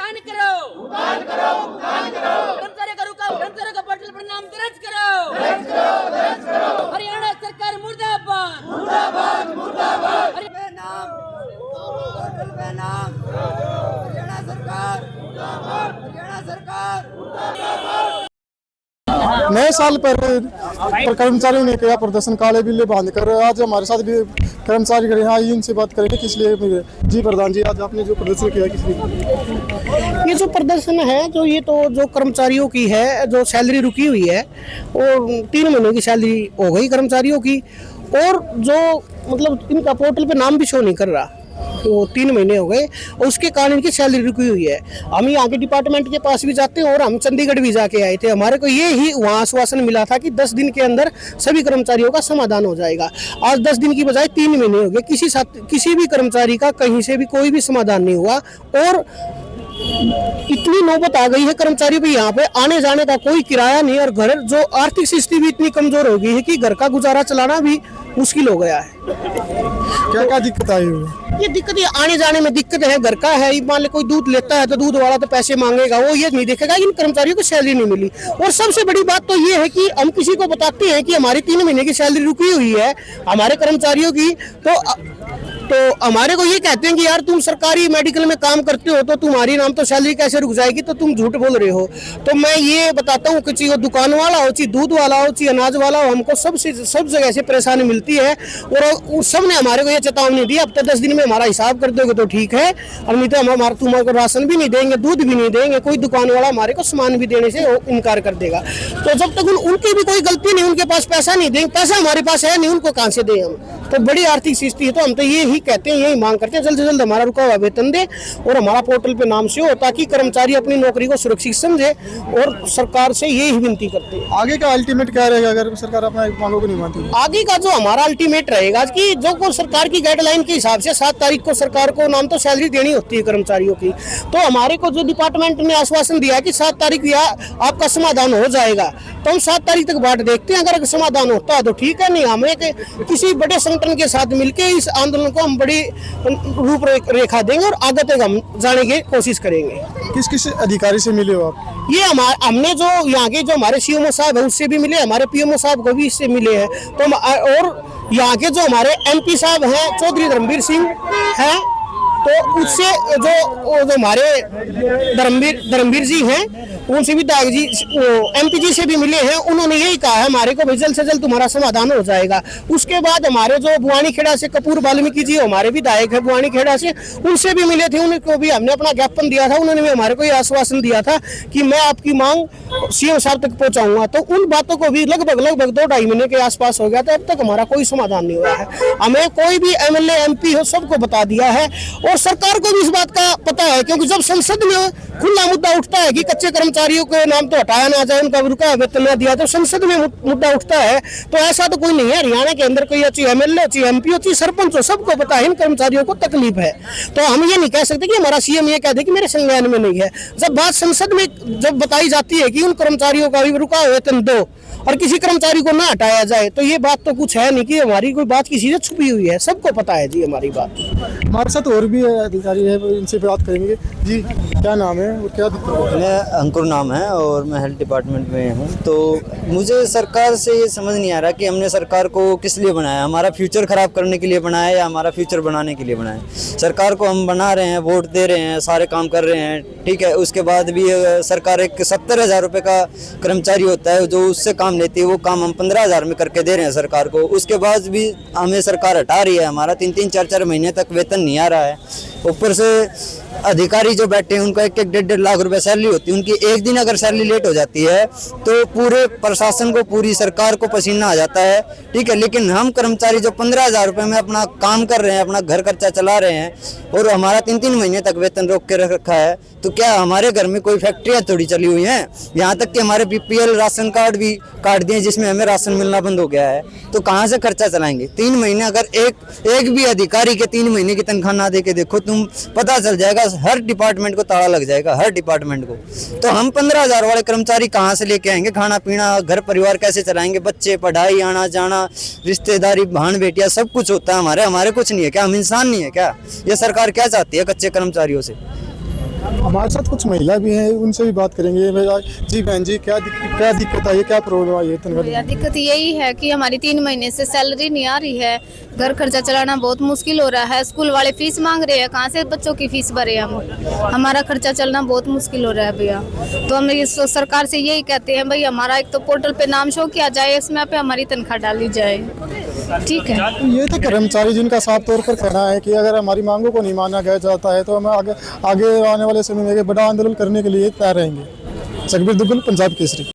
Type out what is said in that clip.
भुगतान करो कर्मचारियों का पोर्टल पर नाम दर्ज करो। हरियाणा सरकार मुर्दाबाद मुर्दाबाद मुर्दाबाद। पोर्टल पे नाम हरियाणा सरकार मुर्दाबाद, हरियाणा सरकार मुर्दाबाद। नए साल पर कर्मचारियों ने किया प्रदर्शन, काले बिल्ले बांधकर। आज हमारे साथ भी कर्मचारी खड़े हैं, इनसे बात करेंगे किस लिए। जी प्रधान जी, आज आपने जो प्रदर्शन किया किस लिए? ये जो प्रदर्शन है जो कर्मचारियों की है, जो सैलरी रुकी हुई है और 3 महीनों की सैलरी हो गई कर्मचारियों की, और जो मतलब इनका पोर्टल पे नाम भी शो नहीं कर रहा, तो 3 महीने हो गए और उसके कारण इनकी सैलरी रुकी हुई है। हम यहाँ के डिपार्टमेंट के पास भी जाते हैं और हम चंडीगढ़ भी जाके आए थे। हमारे को ये ही वहाँ आश्वासन मिला था कि 10 दिन के अंदर सभी कर्मचारियों का समाधान हो जाएगा। आज 10 दिन की बजाय 3 महीने हो गए, किसी भी कर्मचारी का कहीं से भी कोई भी समाधान नहीं हुआ। और इतनी नौबत आ गई है कर्मचारियों पे, यहाँ पे आने जाने का कोई किराया नहीं, और घर जो आर्थिक स्थिति भी इतनी कमजोर हो गई है कि घर का गुजारा चलाना भी मुश्किल हो गया है। क्या क्या दिक्कत आई हुई है? ये दिक्कत, ये आने जाने में दिक्कत है। घर का है, मान ले कोई दूध लेता है तो दूध वाला तो पैसे मांगेगा, वो ये नहीं देखेगा इन कर्मचारियों को सैलरी नहीं मिली। और सबसे बड़ी बात तो ये है कि हम किसी को बताते हैं कि हमारी 3 महीने की सैलरी रुकी हुई है हमारे कर्मचारियों की, तो हमारे को ये कहते हैं कि यार तुम सरकारी मेडिकल में काम करते हो तो तुम्हारी नाम तो सैलरी कैसे रुक जाएगी, तो तुम झूठ बोल रहे हो। तो मैं ये बताता हूँ कि चाहे दुकान वाला हो, चाहे दूध वाला हो, चाहे अनाज वाला हो, हमको सब जगह से परेशानी मिलती है। और सब ने हमारे को ये चेतावनी दी, अब तो 10 दिन में हमारा हिसाब कर दोगे तो ठीक है, और नहीं तो हम तुम्हारे राशन भी नहीं देंगे, दूध भी नहीं देंगे। कोई दुकान वाला हमारे को सामान भी देने से इनकार कर देगा। तो जब तक उनकी भी कोई गलती नहीं, उनके पास पैसा नहीं देंगे, पैसा हमारे पास है नहीं, उनको कहाँ से दें हम। तो बड़ी आर्थिक स्थिति है। तो हम तो ये ही कहते हैं, यही मांग करते हैं, जल्द से जल्द हमारा रुका हुआ वेतन दे और हमारा पोर्टल पे नाम से हो, ताकि कर्मचारी अपनी नौकरी को सुरक्षित समझे। और सरकार से यही विनती करते हैं। आगे का अल्टीमेट क्या रहेगा अगर सरकार अपना मांगों को नहीं मानती? आगे का जो हमारा अल्टीमेट रहेगा कि जो सरकार की गाइडलाइन के हिसाब से 7 तारीख को सरकार को नाम तो सैलरी देनी होती है कर्मचारियों की, तो हमारे को जो डिपार्टमेंट ने आश्वासन दिया कि 7 तारीख आपका समाधान हो जाएगा, तो हम 7 तारीख तक बाट देखते हैं। अगर समाधान होता है तो ठीक है, नहीं हम किसी बड़े संगठन के साथ मिलकर इस आंदोलन को हम बड़ी रूपरेखा देंगे और आगे तक हम जाने की कोशिश करेंगे। किस किस अधिकारी से मिले हो आप? ये हमने जो यहाँ के जो हमारे सीएमओ साहब है उससे भी मिले, हमारे पीएमओ साहब को भी इससे मिले हैं। तो और यहाँ के जो हमारे एमपी साहब हैं चौधरी धर्मवीर सिंह हैं, तो उससे जो हमारे धर्मवीर जी हैं उनसे भी दाग जी एमपी जी से भी मिले हैं। उन्होंने यही कहा है हमारे को जल्द से जल्द तुम्हारा समाधान हो जाएगा। उसके बाद हमारे जो बुआनी खेड़ा से कपूर वाल्मीकि जी हमारे विधायक है बुआनी खेड़ा से, उनसे भी मिले थे, उनको भी हमने अपना ज्ञापन दिया था। उन्होंने भी हमारे को ये आश्वासन दिया था कि मैं आपकी मांग सीएम साहब तक पहुंचाऊंगा। तो उन बातों को भी लगभग 2-2.5 महीने के आसपास हो गया था, अब तक हमारा कोई समाधान नहीं हुआ है। हमें कोई भी एमएलए एमपी हो सबको बता दिया है और सरकार को भी इस बात का पता है, क्योंकि जब संसद में खुला मुद्दा उठता है कि कच्चे कर्मचारियों के नाम तो हटाया ना जाए, उनका रुका वेतन ना दिया, तो संसद में मुद्दा उठता है। तो ऐसा तो कोई नहीं है हरियाणा के अंदर कोई अच्छी एमएलए हो, एमपी हो, सरपंच हो, सबको पता है इन कर्मचारियों को तकलीफ है। तो हम ये नहीं कह सकते कि हमारा सीएम ये कह दे कि मेरे संज्ञान में नहीं है। जब बात संसद में जब बताई जाती है कि उन कर्मचारियों का भी रुका वेतन दो और किसी कर्मचारी को ना हटाया जाए, तो ये बात तो कुछ है नहीं कि हमारी कोई बात किसी से छुपी हुई है, सबको पता है जी हमारी बात। हमारे साथ और भी अधिकारी है, इनसे बात करेंगे। जी क्या नाम है और क्या दिक्कत है? मैं अंकुर नाम है और मैं हेल्थ डिपार्टमेंट में हूँ। तो मुझे सरकार से ये समझ नहीं आ रहा कि हमने सरकार को किस लिए बनाया, हमारा फ्यूचर ख़राब करने के लिए बनाया या हमारा फ्यूचर बनाने के लिए बनाया। सरकार को हम बना रहे हैं, वोट दे रहे हैं, सारे काम कर रहे हैं, ठीक है। उसके बाद भी सरकार एक 70,000 रुपये का कर्मचारी होता है जो उससे काम लेती है, वो काम हम 15,000 में करके दे रहे हैं सरकार को। उसके बाद भी हमें सरकार हटा रही है, हमारा 3-3, 4-4 महीने तक वेतन नहीं आ रहा है। ऊपर से अधिकारी जो बैठे हैं उनका 1-1, 1.5 लाख रुपए सैलरी होती है उनकी। एक दिन अगर सैलरी लेट हो जाती है तो पूरे प्रशासन को, पूरी सरकार को पसीना आ जाता है, ठीक है। लेकिन हम कर्मचारी जो 15,000 रुपये में अपना काम कर रहे हैं, अपना घर खर्चा चला रहे हैं और हमारा 3-3 महीने तक वेतन रोक के रख रखा है, तो क्या हमारे घर में कोई फैक्ट्रियाँ थोड़ी चली हुई हैं? यहाँ तक कि हमारे BPL राशन कार्ड भी काट दिए जिसमें हमें राशन मिलना बंद हो गया है। तो कहाँ से खर्चा चलाएंगे? 3 महीने अगर एक भी अधिकारी के 3 महीने की तनख्वाह ना दे के देखो, तुम पता चल जाएगा हर डिपार्टमेंट को ताला लग जाएगा, हर डिपार्टमेंट को। तो हम 15,000 वाले कर्मचारी कहाँ से लेके आएंगे? खाना पीना, घर परिवार कैसे चलाएंगे? बच्चे, पढ़ाई, आना जाना, रिश्तेदारी, बहन बेटियाँ, सब कुछ होता है हमारे कुछ नहीं है क्या? हम इंसान नहीं है क्या? ये सरकार क्या चाहती है कच्चे कर्मचारियों से? हमारे साथ कुछ महिला भी हैं, उनसे भी बात करेंगे। जी बहन जी, क्या दिक्कत आई है, क्या प्रॉब्लम आई है तनख्वाह? भैया दिक्कत यही है कि हमारी 3 महीने से सैलरी नहीं आ रही है, घर खर्चा चलाना बहुत मुश्किल हो रहा है, स्कूल वाले फीस मांग रहे हैं, कहाँ से बच्चों की फीस भरे हम, हमारा खर्चा चलना बहुत मुश्किल हो रहा है भैया। तो हम इस सरकार से यही कहते हैं भाई हमारा एक तो पोर्टल पे नाम शो किया जाए, इसमें पे हमारी तनख्वाह डाली जाए, ठीक है। ये तो कर्मचारी जिनका साफ तौर पर कहना है कि अगर हमारी मांगों को नहीं माना गया जाता है तो हम आगे आने वाले समय में बड़ा आंदोलन करने के लिए तैयार रहेंगे। जगबीर दुग्गल, पंजाब केसरी।